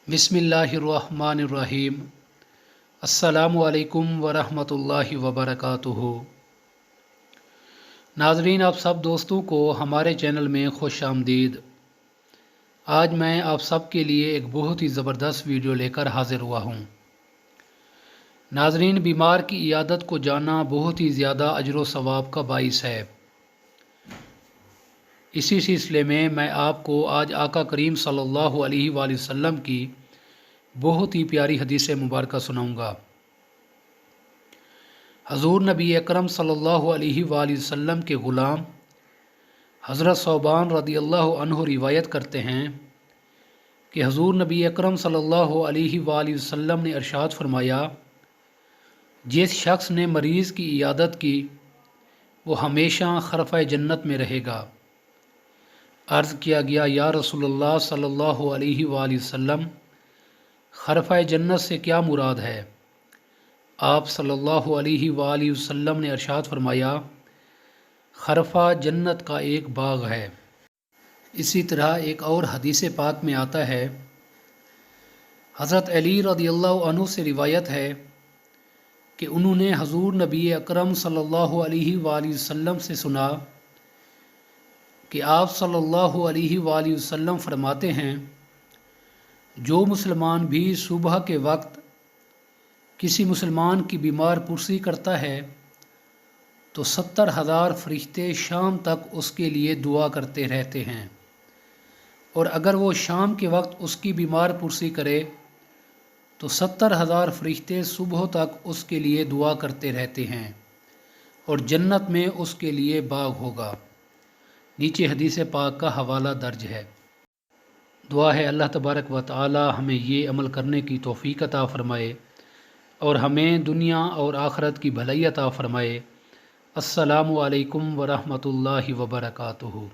बिस्मिल्लाहिर्रहमानिर्रहीम। अस्सलामुअलैकुम वरहमतुल्लाहि वबरकातुहू। नाज़रीन, आप सब दोस्तों को हमारे चैनल में खुश आमदीद। आज मैं आप सब के लिए एक बहुत ही ज़बरदस्त वीडियो लेकर हाज़िर हुआ हूँ। नाज़रीन, बीमार की इयादत को जानना बहुत ही ज़्यादा अजर व सवाब का बाइस है। इसी सिलसिले में मैं आपको आज आका करीम सल्लल्लाहु अलैहि वसल्लम की बहुत ही प्यारी हदीस मुबारक सुनाऊँगा। हज़ूर नबी अकरम सल्लल्लाहु अलैहि वसल्लम के ग़ुलाम हज़रत सौबान रदियल्लाहु अन्हु रिवायत करते हैं कि हज़ूर नबी अकरम सल्लल्लाहु अलैहि वसल्लम ने इरशाद फरमाया, जिस शख्स ने मरीज़ की इयादत की वो हमेशा खरफ़ जन्नत में रहेगा। अर्ज़ किया गया, या रसूलल्लाह सल्लल्लाहु अलैहि वसल्लम, खरफ़ जन्नत से क्या मुराद है? आप सल्लल्लाहु अलैहि वसल्लम ने इरशाद फरमाया, खरफ़ा जन्नत का एक बाग है। इसी तरह एक और हदीस पाक में आता है, हज़रत अली रज़ियल्लाहु अन्हु से रिवायत है कि उन्होंने हज़ूर नबी अकरम सल्लल्लाहु अलैहि वसल्लम से सुना कि आप सल्लल्लाहु अलैहि वसल्लम फरमाते हैं, जो मुसलमान भी सुबह के वक्त किसी मुसलमान की बीमार पुरसी करता है तो 70,000 फरिश्ते शाम तक उसके लिए दुआ करते रहते हैं, और अगर वो शाम के वक्त उसकी बीमार पुरसी करे तो 70,000 फरिश्ते सुबह तक उसके लिए दुआ करते रहते हैं, और जन्नत में उसके लिए बाग होगा। नीचे हदीस पाक का हवाला दर्ज है। दुआ है अल्लाह तबारक व तआला हमें ये अमल करने की तौफ़ीक़ अता फ़रमाए और हमें दुनिया और आखिरत की भलाई अता फ़रमाए। अस्सलामु अलैकुम व रहमतुल्लाहि व बरकातुहू।